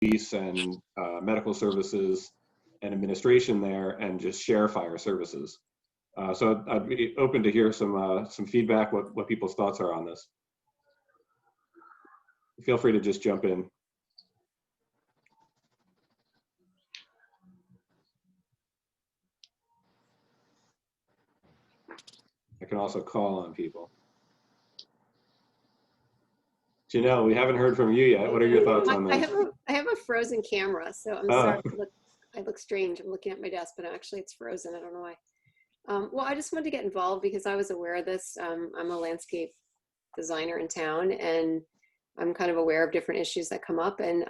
police and medical services and administration there, and just share fire services. So I'd be open to hear some feedback, what people's thoughts are on this. Feel free to just jump in. I can also call on people. Janelle, we haven't heard from you yet. What are your thoughts on this? I have a frozen camera, so I'm sorry. I look strange. I'm looking at my desk, but actually it's frozen. I don't know why. Well, I just wanted to get involved because I was aware of this. I'm a landscape designer in town, and I'm kind of aware of different issues that come up. And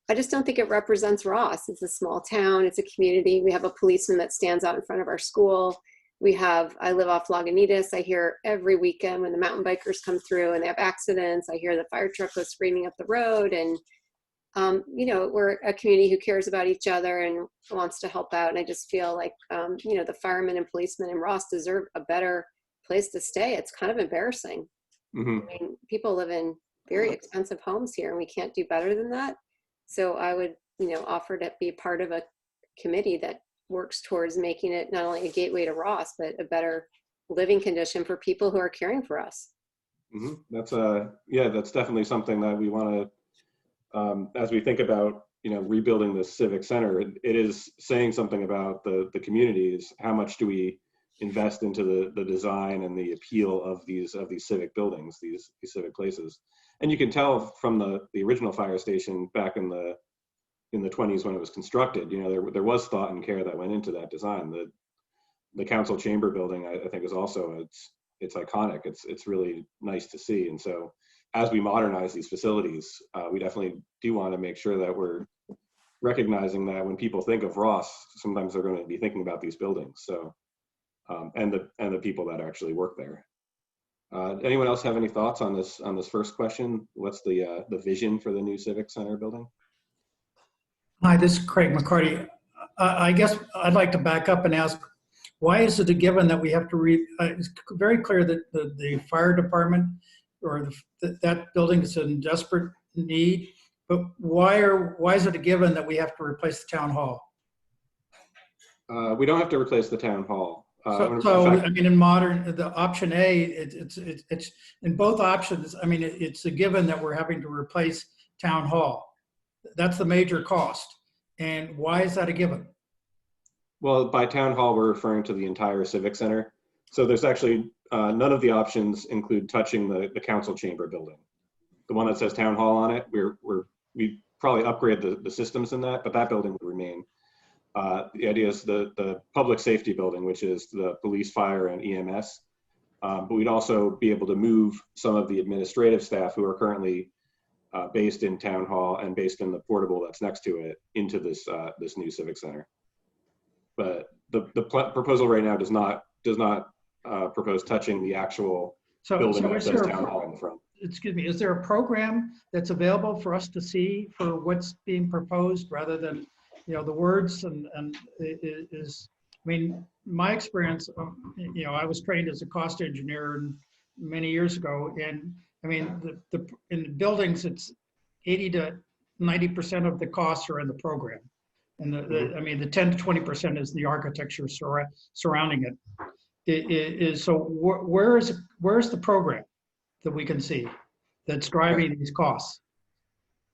I just don't think it represents Ross. It's a small town. It's a community. We have a policeman that stands out in front of our school. I live off Lagunitas. I hear every weekend when the mountain bikers come through and they have accidents, I hear the fire truck go screaming up the road. And, you know, we're a community who cares about each other and wants to help out. And I just feel like, you know, the firemen and policemen in Ross deserve a better place to stay. It's kind of embarrassing. Mm-hmm. I mean, people live in very expensive homes here and we can't do better than that. So I would, you know, offer to be part of a committee that works towards making it not only a gateway to Ross, but a better living condition for people who are caring for us. Mm-hmm. That's definitely something that we want to, as we think about, you know, rebuilding the civic center, it is saying something about the communities. How much do we invest into the design and the appeal of these civic buildings, these civic places? And you can tell from the original fire station back in the 20s when it was constructed, you know, there was thought and care that went into that design. The council chamber building, I think, is also, it's iconic. It's really nice to see. And so as we modernize these facilities, we definitely do want to make sure that we're recognizing that when people think of Ross, sometimes they're going to be thinking about these buildings. So, and the people that actually work there. Anyone else have any thoughts on this first question? What's the vision for the new civic center building? Hi, this is Craig McCarty. I guess I'd like to back up and ask, why is it a given that we have to it's very clear that the fire department or that building is in desperate need, but why is it a given that we have to replace the town hall? We don't have to replace the town hall. So I mean, in the option A, it's in both options. I mean, it's a given that we're having to replace town hall. That's the major cost. And why is that a given? Well, by town hall, we're referring to the entire civic center. So there's actually none of the options include touching the council chamber building. The one that says town hall on it, we probably upgrade the systems in that, but that building would remain. The idea is the public safety building, which is the police, fire, and EMS. But we'd also be able to move some of the administrative staff who are currently based in town hall and based in the portable that's next to it into this new civic center. But the proposal right now does not propose touching the actual building that says town hall in the front. Excuse me, is there a program that's available for us to see for what's being proposed rather than, you know, the words and I mean, my experience, you know, I was trained as a cost engineer many years ago, and I mean, in the buildings, it's 80 to 90% of the costs are in the program. And I mean, the 10 to 20% is the architecture surrounding it. So where's the program that we can see that's driving these costs?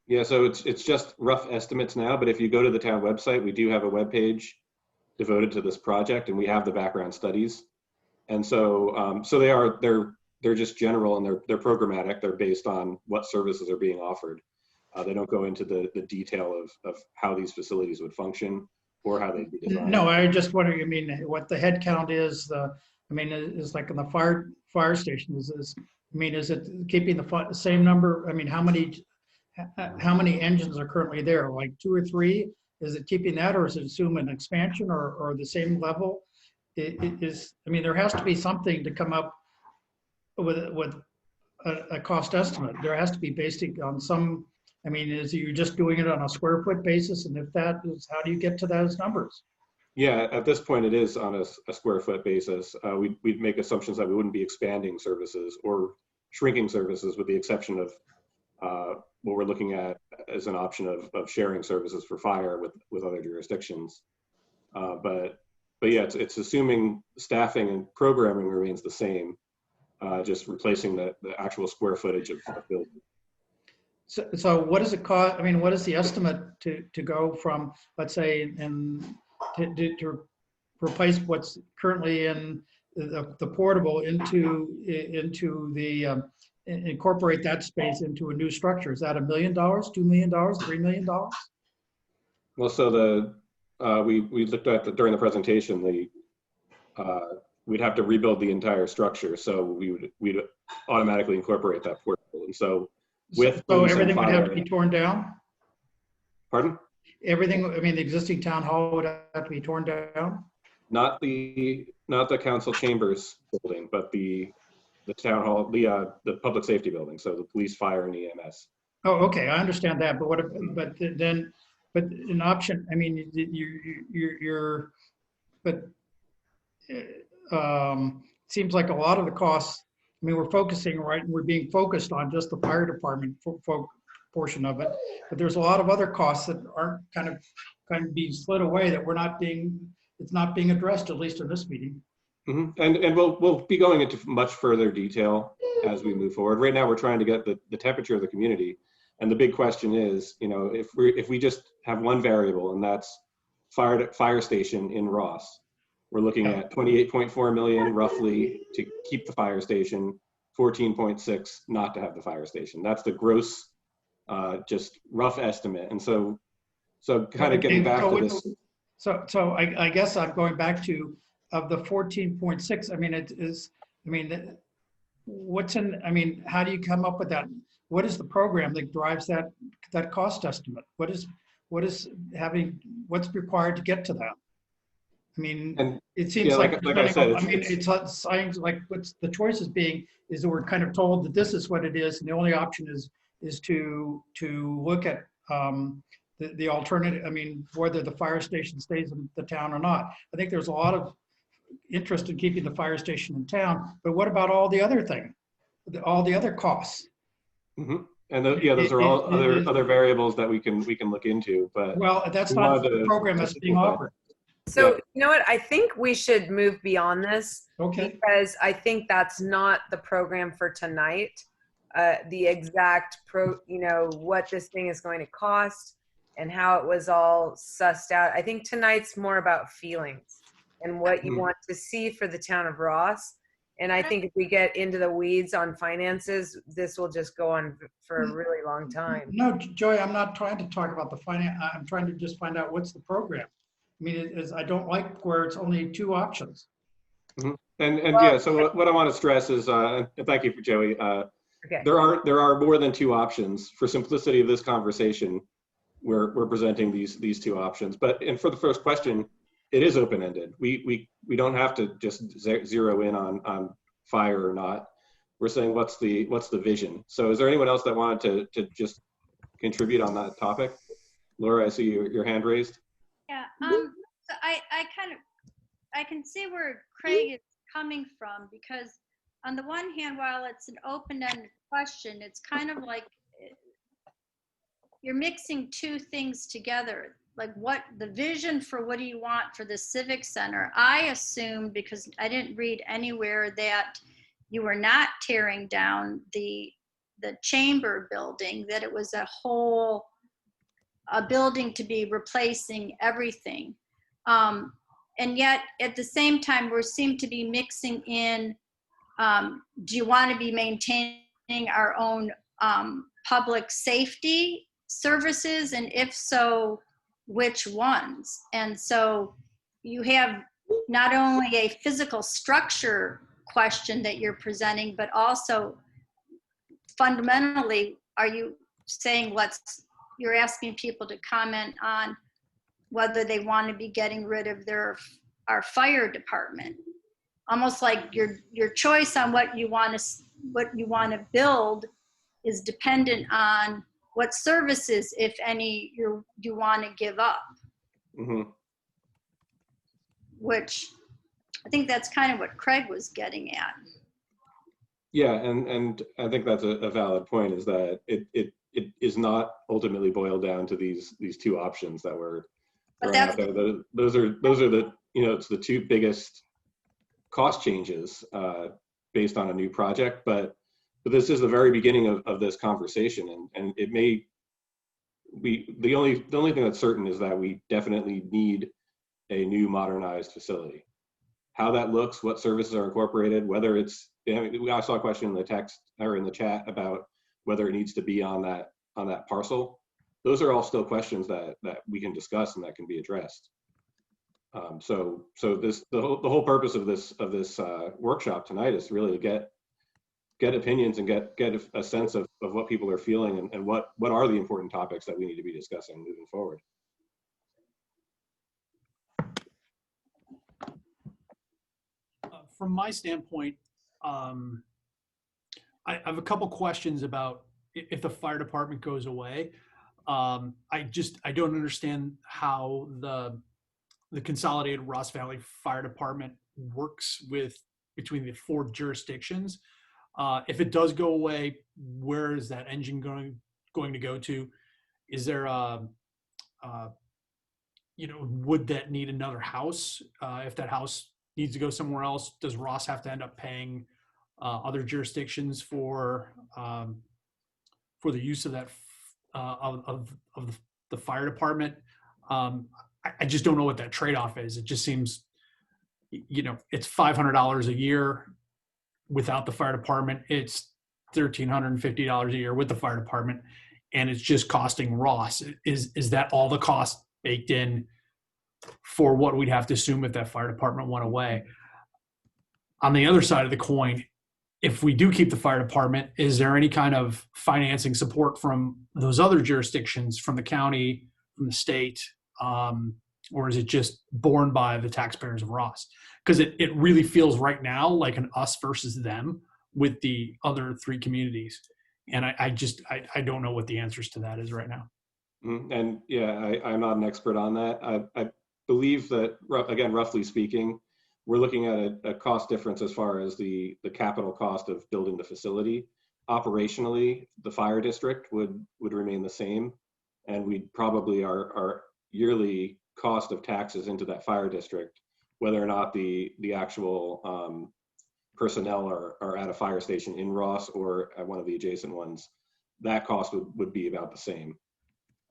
Yeah, so it's just rough estimates now, but if you go to the town website, we do have a web page devoted to this project, and we have the background studies. And so so they're just general, and they're programmatic. They're based on what services are being offered. They don't go into the detail of how these facilities would function or how they'd be designed. No, I just wondering, I mean, what the head count is, I mean, is like in the fire station, is it keeping the same number? I mean, how many engines are currently there? Like 2 or 3? Is it keeping that, or is it assume an expansion or the same level? I mean, there has to be something to come up with a cost estimate. There has to be based on some, I mean, is you just doing it on a square foot basis? And if that is, how do you get to those numbers? Yeah, at this point it is on a square foot basis. We'd make assumptions that we wouldn't be expanding services or shrinking services, with the exception of what we're looking at as an option of sharing services for fire with other jurisdictions. But yeah, it's assuming staffing and programming remains the same, just replacing the actual square footage of building. So what does it cost? I mean, what is the estimate to go from, let's say, to replace what's currently in the portable into the incorporate that space into a new structure? Is that $1 million, $2 million, $3 million? Well, so we looked at during the presentation, we'd have to rebuild the entire structure, so we'd automatically incorporate that portable, and so with so everything would have to be torn down. Pardon? Everything. I mean, the existing town hall would have to be torn down. Not the council chambers building, but the town hall, the public safety building, so the police, fire, and EMS. Oh, okay, I understand that, but but an option. I mean, but seems like a lot of the costs. I mean, we're being focused on just the fire department portion of it, but there's a lot of other costs that aren't kind of being slid away that it's not being addressed, at least in this meeting. Mm-hmm. And we'll be going into much further detail as we move forward. Right now, we're trying to get the temperature of the community, and the big question is, if we just have one variable, and that's fire station in Ross, we're looking at 28.4 million roughly to keep the fire station, 14.6 not to have the fire station. That's the gross, just rough estimate. And so kind of getting back to this. So I guess I'm going back to of the 14.6. I mean, it is. I mean, how do you come up with that? What is the program that drives that cost estimate? What's required to get to that? I mean, it seems like I said, it sounds like what's the choice is that we're kind of told that this is what it is, and the only option is to look at the alternative. I mean, whether the fire station stays in the town or not. I think there's a lot of interest in keeping the fire station in town, but what about all the other things, all the other costs? Mm-hmm. And those are all other variables that we can look into. But well, that's not the program that's being offered. So you know what? I think we should move beyond this, because I think that's not the program for tonight. The exact what this thing is going to cost and how it was all sussed out. I think tonight's more about feelings and what you want to see for the town of Ross. And I think if we get into the weeds on finances, this will just go on for a really long time. No, Joy, I'm not trying to talk about the finance. I'm trying to just find out what's the program. I mean, I don't like where it's only two options. Mm-hmm. And so what I want to stress is, and thank you for Joey. There are more than two options. For simplicity of this conversation, we're presenting these two options. And for the first question, it is open-ended. We don't have to just zero in on fire or not. We're saying what's the vision. So is there anyone else that wanted to just contribute on that topic? Laura, I see your hand raised. Yeah, so I can see where Craig is coming from, because on the one hand, while it's an open-ended question, it's kind of like you're mixing two things together. Like what the vision for what do you want for the Civic Center? I assumed, because I didn't read anywhere, that you were not tearing down the chamber building, that it was a building to be replacing everything. And yet at the same time, we seem to be mixing in, do you want to be maintaining our own public safety services? And if so, which ones? And so you have not only a physical structure question that you're presenting, but also fundamentally, are you saying you're asking people to comment on whether they want to be getting rid of our fire department, almost like your choice on what you want to build is dependent on what services, if any, you want to give up. Mm-hmm. Which I think that's kind of what Craig was getting at. Yeah, and I think that's a valid point, is that it is not ultimately boiled down to these two options that we're But throwing out that's, there. Those are the, you know, it's the two biggest cost changes based on a new project, but this is the very beginning of this conversation, and it may, the only thing that's certain is that we definitely need a new modernized facility. How that looks, what services are incorporated, whether it's, I saw a question in the text or in the chat about whether it needs to be on that parcel. Those are all still questions that we can discuss and that can be addressed. So the whole purpose of this workshop tonight is really to get opinions and get a sense of what people are feeling and what are the important topics that we need to be discussing moving forward. From my standpoint, I have a couple questions about if the fire department goes away. I don't understand how the consolidated Ross Valley Fire Department works between the 4 jurisdictions. If it does go away, where is that engine going to go to? Is there would that need another house? If that house needs to go somewhere else, does Ross have to end up paying other jurisdictions for the use of that of the fire department? I just don't know what that trade-off is. It just seems, it's $500 a year without the fire department. It's $1,350 a year with the fire department, and it's just costing Ross. Is that all the cost baked in for what we'd have to assume if that fire department went away? On the other side of the coin, if we do keep the fire department, is there any kind of financing support from those other jurisdictions, from the county, from the state, or is it just borne by the taxpayers of Ross? Because it really feels right now like an us versus them with the other 3 communities. And I don't know what the answers to that is right now. And yeah, I'm not an expert on that. I believe that, again, roughly speaking, we're looking at a cost difference as far as the capital cost of building the facility. Operationally, the fire district would remain the same, and we'd probably our yearly cost of taxes into that fire district, whether or not the actual personnel are at a fire station in Ross or at one of the adjacent ones, that cost would be about the same.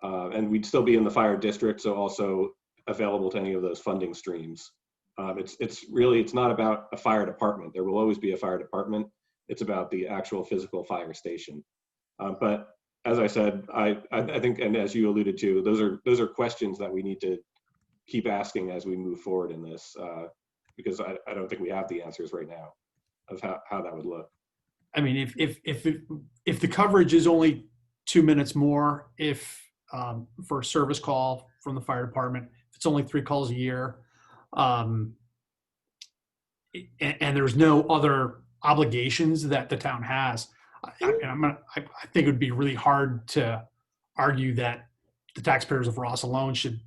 And we'd still be in the fire district, so also available to any of those funding streams. It's not about a fire department. There will always be a fire department. It's about the actual physical fire station. But as I said, I think, and as you alluded to, those are questions that we need to keep asking as we move forward in this, because I don't think we have the answers right now of how that would look. I mean, if the coverage is only 2 minutes more, for a service call from the fire department, if it's only 3 calls a year, and there's no other obligations that the town has, I think it would be really hard to argue that the taxpayers of Ross alone should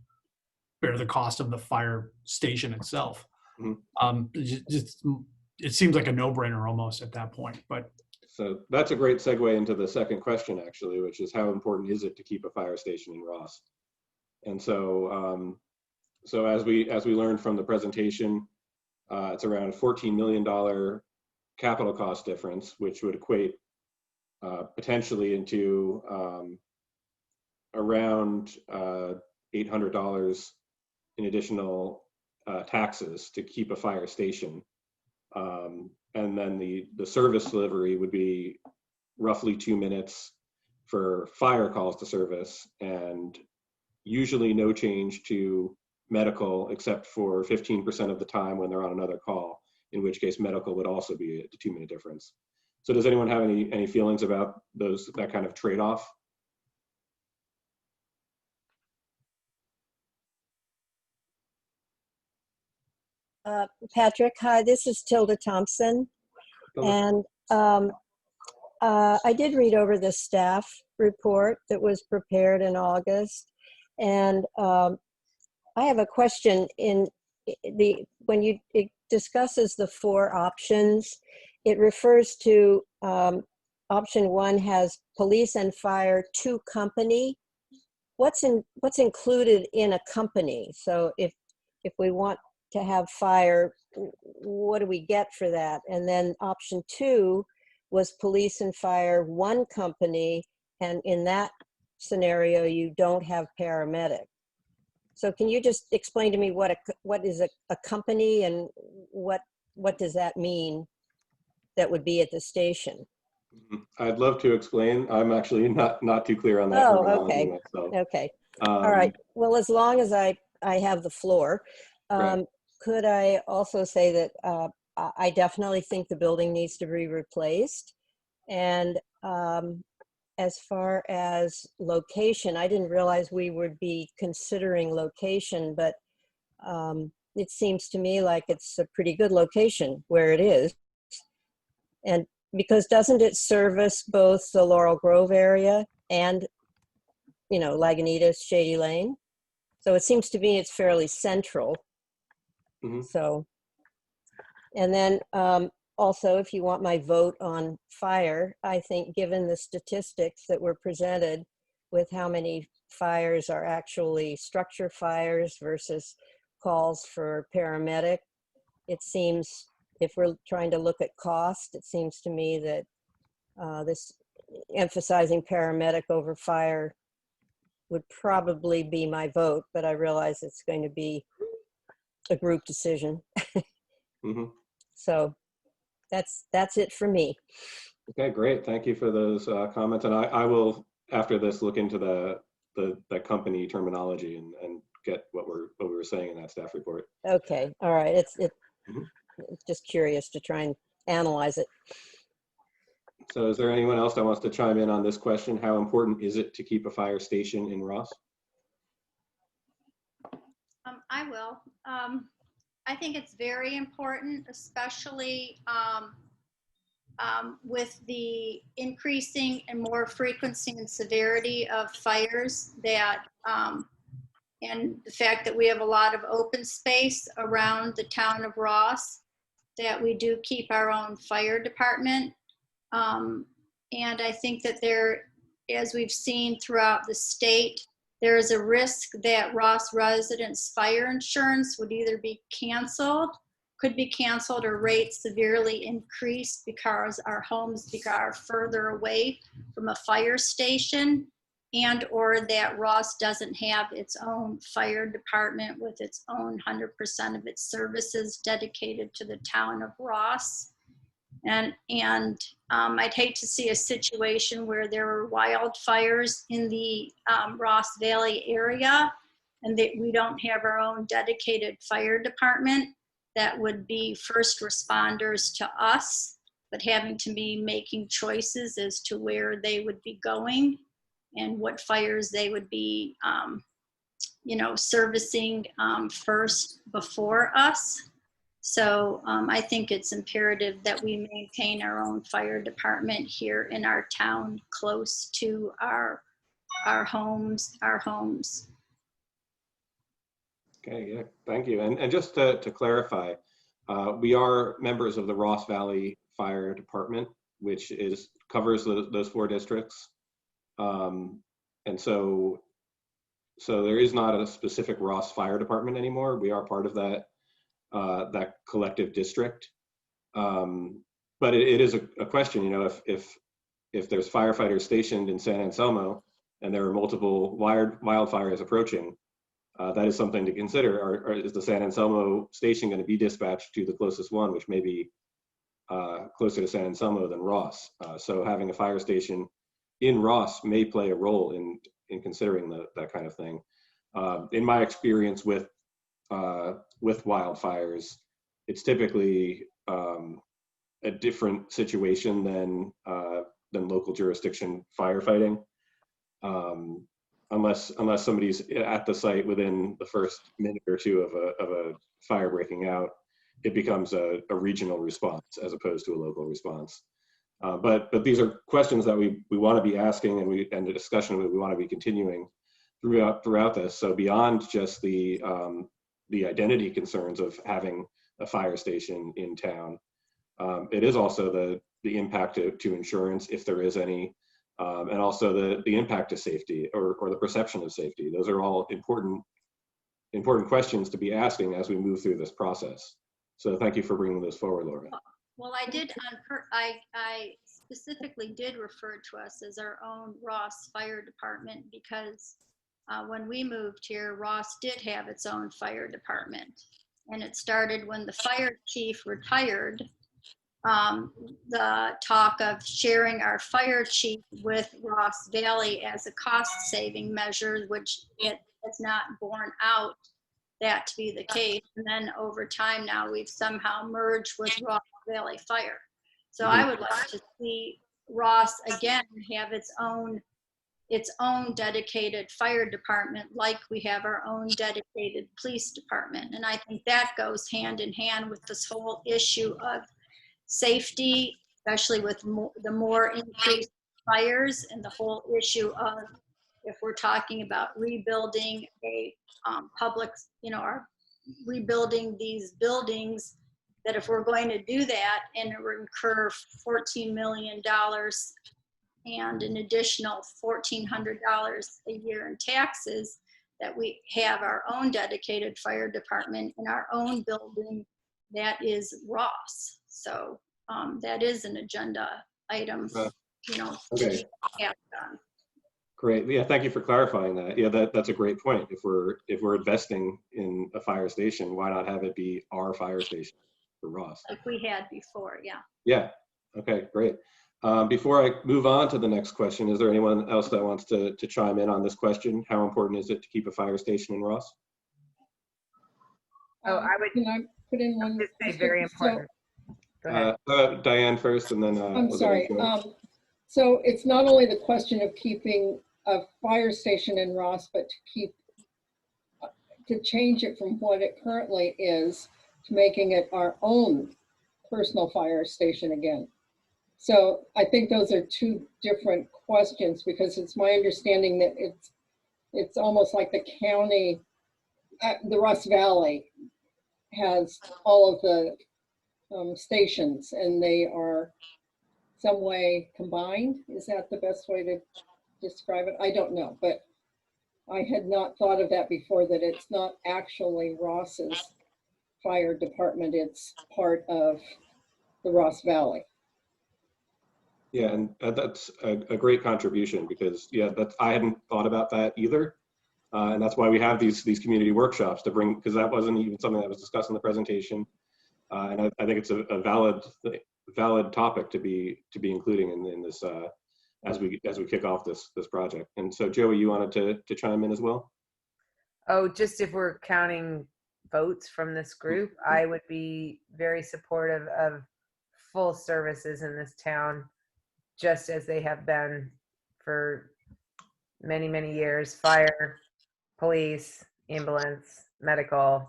bear the cost of the fire station itself. Mm-hmm. It seems like a no-brainer almost at that point. But so that's a great segue into the second question, actually, which is how important is it to keep a fire station in Ross? And so, so as we learned from the presentation, it's around a $14 million capital cost difference, which would equate potentially into around $800 in additional taxes to keep a fire station. And then the service delivery would be roughly 2 minutes for fire calls to service, and usually no change to medical except for 15% of the time when they're on another call, in which case medical would also be a 2-minute difference. So does anyone have any feelings about that kind of trade-off? Patrick, hi, this is Tilda Thompson. And I did read over the staff report that was prepared in August. And I have a question when it discusses the 4 options, it refers to, option 1 has police and fire to company. What's included in a company? So if we want to have fire, what do we get for that? And then option 2 was police and fire 1 company, and in that scenario you don't have paramedic. So can you just explain to me what is a company, and what does that mean that would be at the station? I'd love to explain. I'm actually not too clear on that. Oh, terminology okay. myself. Okay. All right. Well, as long as I have the floor, Right. could I also say that I definitely think the building needs to be replaced. And as far as location, I didn't realize we would be considering location, but it seems to me like it's a pretty good location where it is. And because doesn't it service both the Laurel Grove area and, Lagunitas, Shady Lane? So it seems to me it's fairly central. Mm-hmm. So, and then also, if you want my vote on fire, I think given the statistics that were presented with how many fires are actually structure fires versus calls for paramedic, it seems, if we're trying to look at cost, it seems to me that this emphasizing paramedic over fire would probably be my vote, but I realize it's going to be a group decision. Mm-hmm. So that's it for me. Okay, great. Thank you for those comments. And I will, after this, look into the company terminology and get what we were saying in that staff report. Okay, all right. It's Mhm. just curious to try and analyze it. So is there anyone else that wants to chime in on this question? How important is it to keep a fire station in Ross? I will. I think it's very important, especially with the increasing and more frequency and severity of fires, that and the fact that we have a lot of open space around the town of Ross, that we do keep our own fire department. And I think that there, as we've seen throughout the state, there is a risk that Ross residents' fire insurance would either be could be canceled, or rates severely increased because our homes are further away from a fire station, and or that Ross doesn't have its own fire department with its own 100% of its services dedicated to the town of Ross. And I'd hate to see a situation where there are wildfires in the Ross Valley area and that we don't have our own dedicated fire department that would be first responders to us, but having to be making choices as to where they would be going and what fires they would be, servicing first before us. So I think it's imperative that we maintain our own fire department here in our town, close to our homes. Okay, yeah, thank you. And just to clarify, we are members of the Ross Valley Fire Department, which covers those 4 districts. And so there is not a specific Ross Fire Department anymore. We are part of that collective district. But it is a question, if there's firefighters stationed in San Anselmo and there are multiple wildfires approaching, that is something to consider. Or is the San Anselmo station going to be dispatched to the closest one, which may be closer to San Anselmo than Ross? So having a fire station in Ross may play a role in considering that kind of thing. In my experience with wildfires, it's typically a different situation than local jurisdiction firefighting. Unless somebody's at the site within the first minute or two of a fire breaking out, it becomes a regional response as opposed to a local response. But these are questions that we want to be asking, and the discussion that we want to be continuing throughout this. So beyond just the identity concerns of having a fire station in town, It is also the impact to insurance, if there is any, and also the impact to safety or the perception of safety. Those are all important questions to be asking as we move through this process. So thank you for bringing those forward, Laura. Well, I specifically did refer to us as our own Ross Fire Department because when we moved here, Ross did have its own fire department. And it started when the fire chief retired. The talk of sharing our fire chief with Ross Valley as a cost-saving measure, which it has not borne out that to be the case. And then over time now, we've somehow merged with Ross Valley Fire. So I would like to see Ross again have its own dedicated fire department, like we have our own dedicated police department. And I think that goes hand in hand with this whole issue of safety, especially with the more increased fires, and the whole issue of, if we're talking about rebuilding a public, or rebuilding these buildings, that if we're going to do that and incur $14 million and an additional $1,400 a year in taxes, that we have our own dedicated fire department in our own building that is Ross. So that is an agenda item, Okay. to act on. Great. Yeah, thank you for clarifying that. Yeah, that's a great point. If we're investing in a fire station, why not have it be our fire station for Ross? Like we had before, yeah. Yeah. Okay, great. Before I move on to the next question, is there anyone else that wants to chime in on this question? How important is it to keep a fire station in Ross? Oh, I would. Can I put in one? Just say very important. Go ahead. Diane first, and then I'm sorry. So it's not only the question of keeping a fire station in Ross, but to change it from what it currently is to making it our own personal fire station again. So I think those are two different questions, because it's my understanding that it's almost like the county, the Ross Valley has all of the stations, and they are some way combined. Is that the best way to describe it? I don't know, but I had not thought of that before, that it's not actually Ross's fire department, it's part of the Ross Valley. Yeah, and that's a great contribution, because I hadn't thought about that either. And that's why we have these community workshops to bring, because that wasn't even something that was discussed in the presentation. And I think it's a valid topic to be including in this as we kick off this project. And so, Joey, you wanted to chime in as well? Oh, just if we're counting votes from this group, I would be very supportive of full services in this town, just as they have been for many, many years: fire, police, ambulance, medical,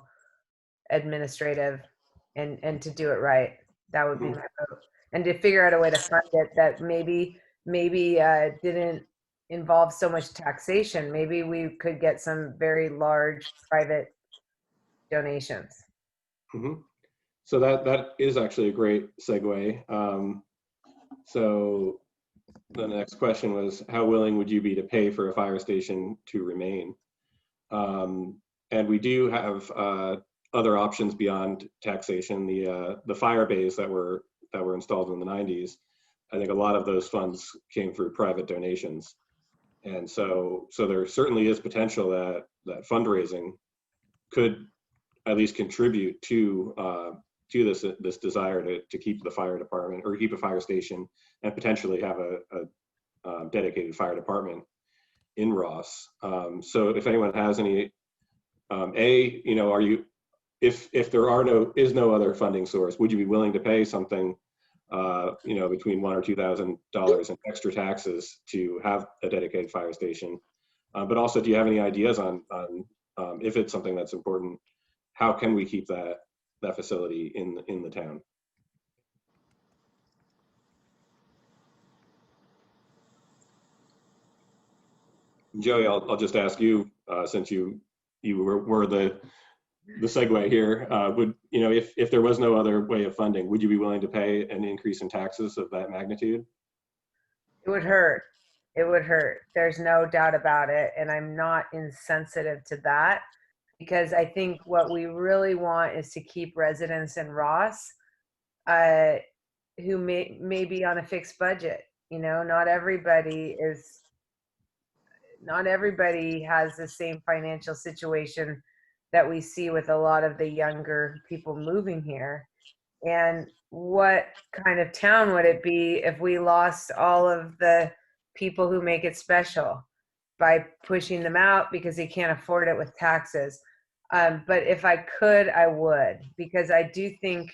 administrative, and to do it right. That would be my vote. And to figure out a way to fund it that maybe didn't involve so much taxation. Maybe we could get some very large private donations. Mm-hmm. So that is actually a great segue. So the next question was, how willing would you be to pay for a fire station to remain? And we do have other options beyond taxation. The fire bays that were installed in the 90s, I think a lot of those funds came through private donations. And so there certainly is potential that fundraising could at least contribute to this desire to keep the fire department, or keep a fire station, and potentially have a dedicated fire department in Ross. So if anyone has any, are you, if there is no other funding source, would you be willing to pay something, between $1,000 or $2,000 in extra taxes to have a dedicated fire station? But also, do you have any ideas on if it's something that's important, how can we keep that facility in the town? Joey, I'll just ask you, since you were the the segue here. Would, you know, if there was no other way of funding, would you be willing to pay an increase in taxes of that magnitude? It would hurt. It would hurt. There's no doubt about it. And I'm not insensitive to that, because I think what we really want is to keep residents in Ross uh, who may be on a fixed budget. You know, not everybody has the same financial situation that we see with a lot of the younger people moving here. And what kind of town would it be if we lost all of the people who make it special by pushing them out because they can't afford it with taxes? But if I could, I would, because I do think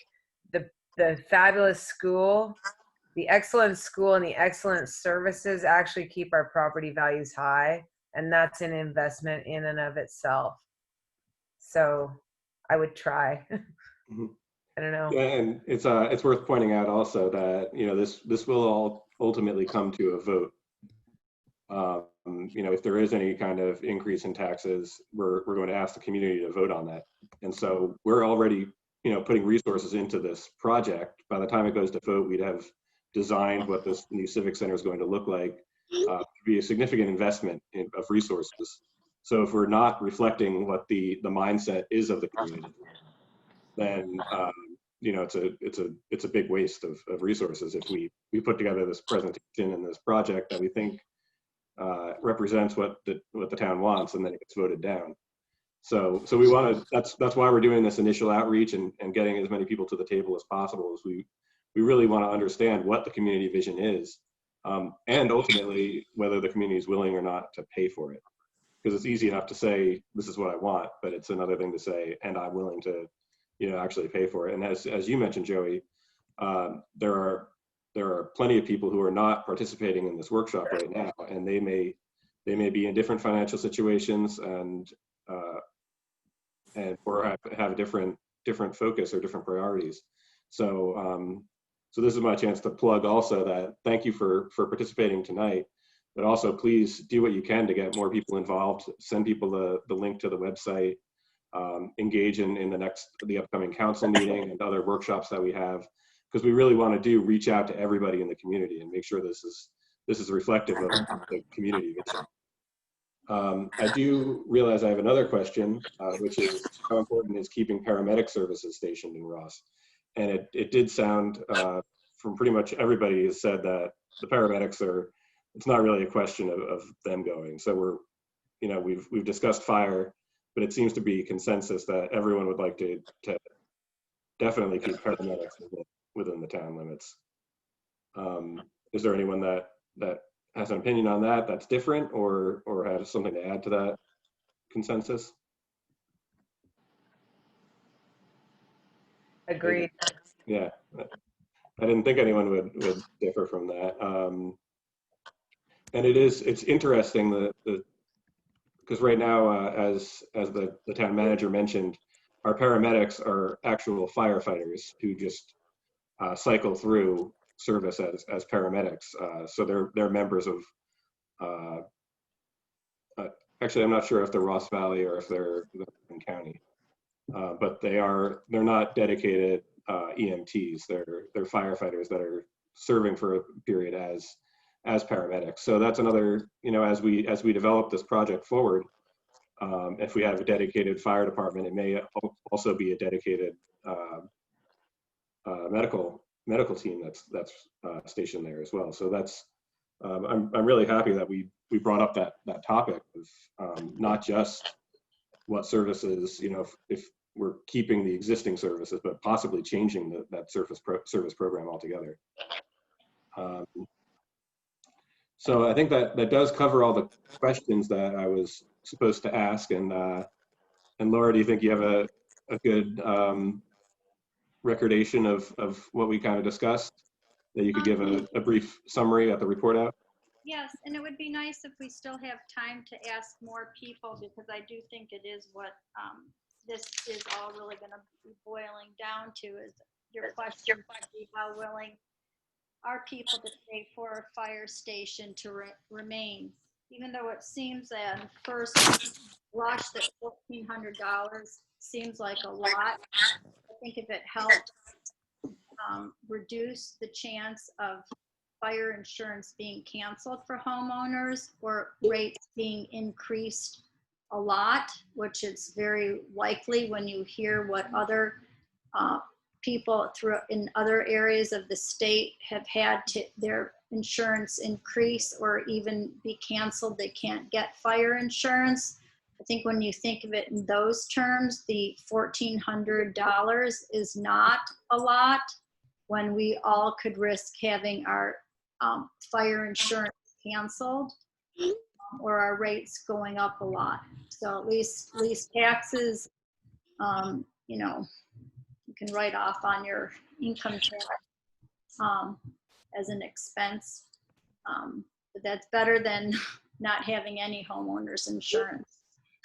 the fabulous school, the excellent school, and the excellent services actually keep our property values high, and that's an investment in and of itself. So I would try. Mhm. I don't know. Yeah, and it's worth pointing out also that, you know, this will all ultimately come to a vote. You know, if there is any kind of increase in taxes, we're going to ask the community to vote on that. And so we're already, you know, putting resources into this project. By the time it goes to vote, we'd have designed what this new civic center is going to look like. To be a significant investment of resources. So if we're not reflecting what the mindset is of the community, then you know, it's a big waste of resources if we put together this presentation and this project that we think represents what the town wants, and then it gets voted down. So we want to, that's why we're doing this initial outreach and getting as many people to the table as possible, is we really want to understand what the community vision is, and ultimately whether the community is willing or not to pay for it. Because it's easy enough to say, this is what I want, but it's another thing to say, and I'm willing to, you know, actually pay for it. And as you mentioned, Joey, there are plenty of people who are not participating in this workshop right now, and they may be in different financial situations and or have a different focus or different priorities. So so this is my chance to plug also that thank you for participating tonight, but also please do what you can to get more people involved. Send people the link to the website. Engage in the upcoming council meeting and other workshops that we have, because we really want to reach out to everybody in the community and make sure this is reflective of the community vision. I do realize I have another question, which is how important is keeping paramedic services stationed in Ross? And it did sound from pretty much everybody has said that the paramedics it's not really a question of them going. So you know, we've discussed fire, but it seems to be consensus that everyone would like to definitely keep paramedics within the town limits. Is there anyone that has an opinion on that that's different or has something to add to that consensus? Agreed. Yeah, I didn't think anyone would differ from that. And it's interesting because right now, as the town manager mentioned, our paramedics are actual firefighters who just cycle through service as paramedics. So they're members of, actually, I'm not sure if they're Ross Valley or if they're in county, but they're not dedicated EMTs. They're firefighters that are serving for a period as paramedics. So that's another, you know, as we develop this project forward, if we have a dedicated fire department, it may also be a dedicated medical team that's stationed there as well. So that's I'm really happy that we brought up that topic of not just what services, you know, if we're keeping the existing services, but possibly changing that service program altogether. So I think that does cover all the questions that I was supposed to ask. And Laura, do you think you have a good recordation of what we kind of discussed, that you could give a brief summary at the report out? Yes, and it would be nice if we still have time to ask more people, because I do think it is what this is all really going to be boiling down to, is your question would be how willing are people to pay for a fire station to remain, even though it seems at first blush that $1,400 seems like a lot. I think if it helps reduce the chance of fire insurance being canceled for homeowners or rates being increased a lot, which is very likely when you hear what other people in other areas of the state have had their insurance increase or even be canceled. They can't get fire insurance. I think when you think of it in those terms, the $1,400 is not a lot when we all could risk having our fire insurance canceled or our rates going up a lot. So at least taxes, you know, you can write off on your income tax as an expense. But that's better than not having any homeowners insurance.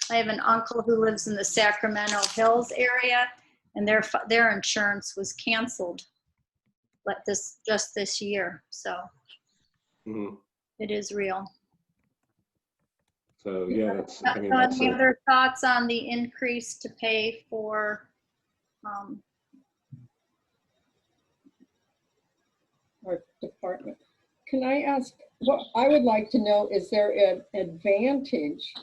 I have an uncle who lives in the Sacramento Hills area, and their insurance was canceled just this year. So it is real. So yeah, that's, I mean, Any other thoughts on the increase to pay for our department? Can I ask, what I would like to know, is there an advantage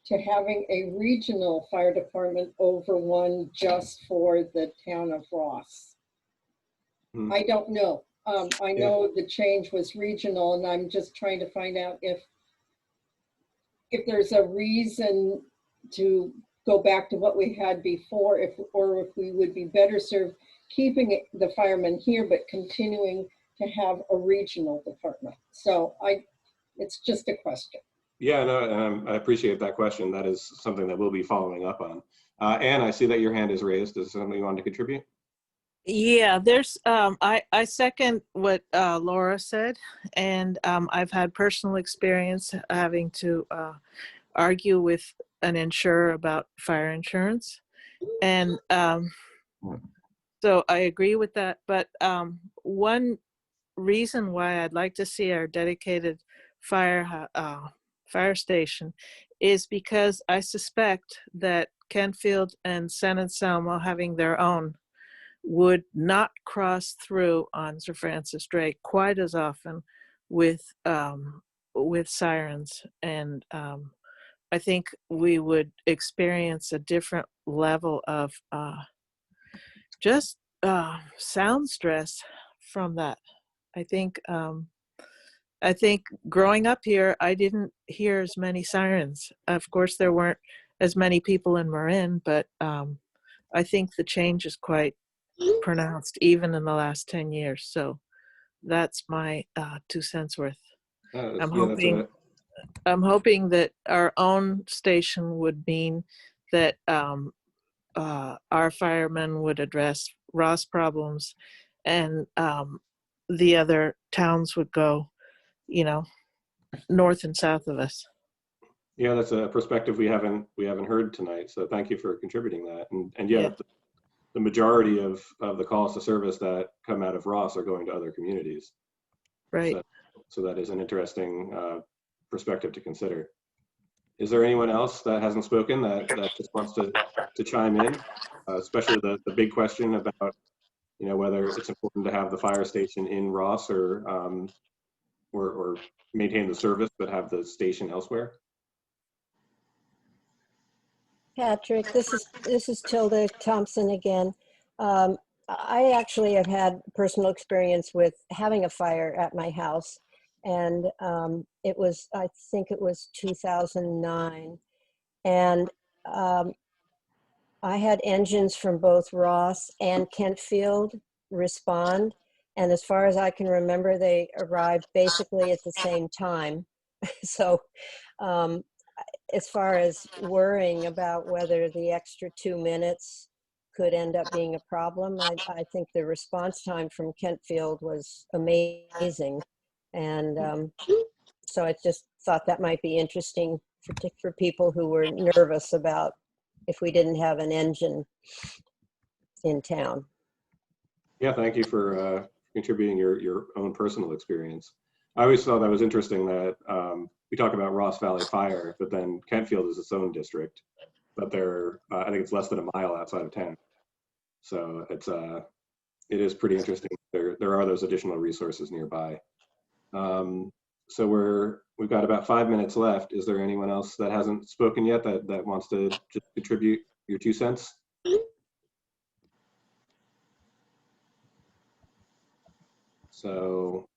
to having a regional fire department over one just for the town of Ross? I don't know. I know the change was regional, and I'm just trying to find out if there's a reason to go back to what we had before, or if we would be better served keeping the firemen here, but continuing to have a regional department. So it's just a question. Yeah, no, I appreciate that question. That is something that we'll be following up on. Anne, I see that your hand is raised. Is there something you want to contribute? Yeah, there's, I second what Laura said, and I've had personal experience having to argue with an insurer about fire insurance. And so I agree with that. But one reason why I'd like to see our dedicated fire station is because I suspect that Kentfield and San Anselmo, having their own, would not cross through on Sir Francis Drake quite as often with sirens, and I think we would experience a different level of just sound stress from that. I think growing up here, I didn't hear as many sirens. Of course, there weren't as many people in Marin, but I think the change is quite pronounced even in the last 10 years. So that's my 2 cents worth. I'm hoping that our own station would mean that our firemen would address Ross problems, and the other towns would go, north and south of us. Yeah, that's a perspective we haven't heard tonight. So thank you for contributing that. And yeah. The majority of the calls to service that come out of Ross are going to other communities. Right. So that is an interesting perspective to consider. Is there anyone else that hasn't spoken that just wants to chime in, especially the big question about, whether it's important to have the fire station in Ross or maintain the service but have the station elsewhere? Patrick, this is Tilda Thompson again. I actually have had personal experience with having a fire at my house, and I think it was 2009, and I had engines from both Ross and Kentfield respond, and as far as I can remember, they arrived basically at the same time. So as far as worrying about whether the extra 2 minutes could end up being a problem, I think the response time from Kentfield was amazing. And so I just thought that might be interesting for people who were nervous about if we didn't have an engine in town. Yeah, thank you for contributing your own personal experience. I always thought that was interesting that we talk about Ross Valley Fire, but then Kentfield is its own district. but they're I think it's less than a mile outside of town. So it is pretty interesting. There are those additional resources nearby. So we've got about 5 minutes left. Is there anyone else that hasn't spoken yet that wants to just contribute your 2 cents? So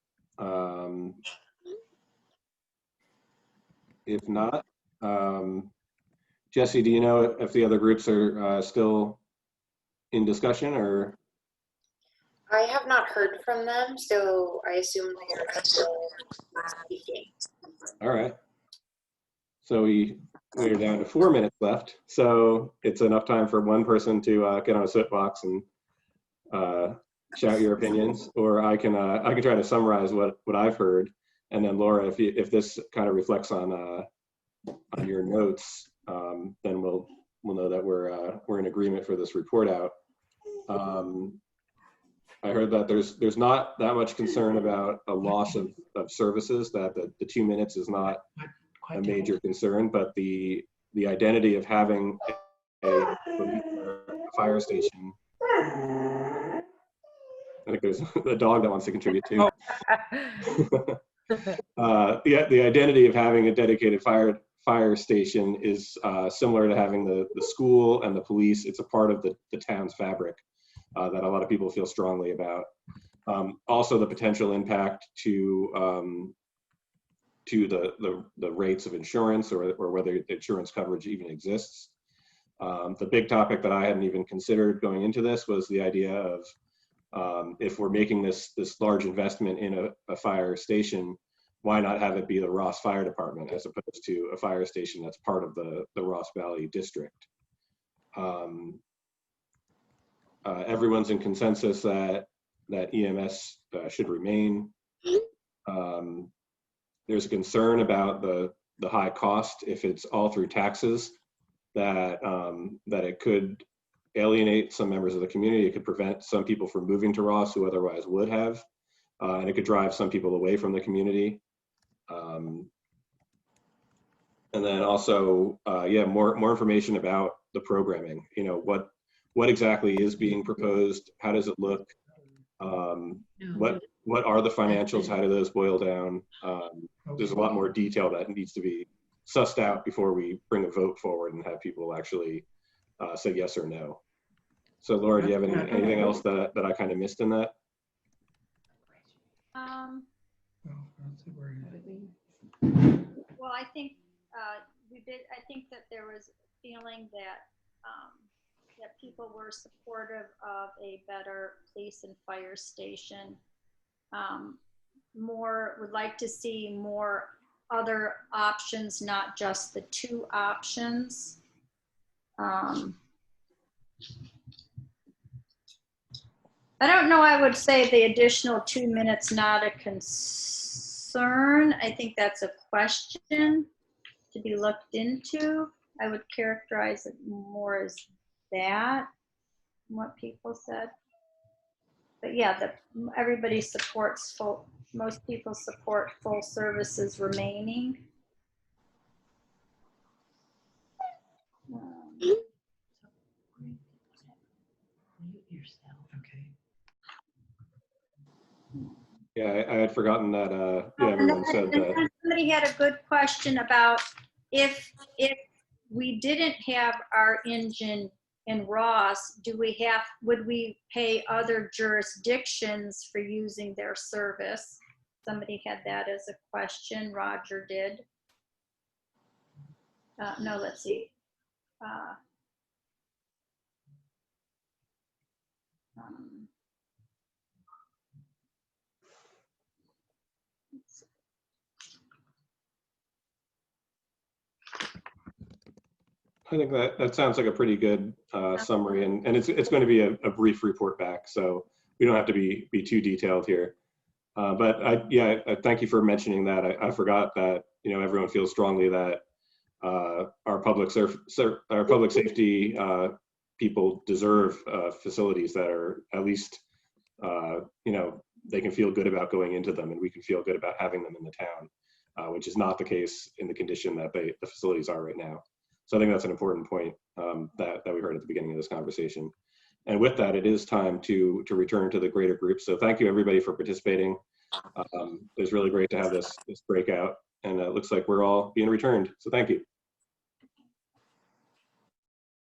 if not, Jesse, do you know if the other groups are still in discussion, or? I have not heard from them, so I assume they are still speaking. All right. So we're down to 4 minutes left. So it's enough time for one person to get on a soapbox and shout your opinions, or I can try to summarize what I've heard, and then Laura, if this kind of reflects on your notes, then we'll know that we're in agreement for this report out. I heard that there's not that much concern about a loss of services, that the 2 minutes is not a major concern, but the identity of having a fire station. I think there's a dog that wants to contribute too. The identity of having a dedicated fire station is similar to having the school and the police. It's a part of the town's fabric that a lot of people feel strongly about. Also, the potential impact to the rates of insurance, or whether insurance coverage even exists. The big topic that I hadn't even considered going into this was the idea of if we're making this large investment in a fire station, why not have it be the Ross Fire Department as opposed to a fire station that's part of the Ross Valley District? Everyone's in consensus that EMS should remain. There's a concern about the high cost if it's all through taxes, that it could alienate some members of the community. It could prevent some people from moving to Ross who otherwise would have, and it could drive some people away from the community. And then also, more information about the programming. You know, what exactly is being proposed? How does it look? What are the financials? How do those boil down? There's a lot more detail that needs to be sussed out before we bring a vote forward and have people actually say yes or no. So Laura, do you have anything else that I kind of missed in that? Well, I think I think that there was a feeling that that people were supportive of a better police and fire station. Would like to see more other options, not just the 2 options. I don't know, I would say the additional 2 minutes, not a concern. I think that's a question to be looked into. I would characterize it more as that, what people said. But yeah, everybody supports most people support full services remaining. Yeah, I had forgotten that. Everyone said that. Somebody had a good question about if we didn't have our engine in Ross, would we pay other jurisdictions for using their service? Somebody had that as a question. Roger did. No, let's see. I think that sounds like a pretty good summary, and it's going to be a brief report back, so we don't have to be too detailed here. But I thank you for mentioning that. I forgot that everyone feels strongly that our public safety people deserve facilities that are at least they can feel good about going into them, and we can feel good about having them in the town, which is not the case in the condition that the facilities are right now. So I think that's an important point that we heard at the beginning of this conversation. And with that, it is time to return to the greater group. So thank you everybody for participating. It was really great to have this breakout, and it looks like we're all being returned. So thank you.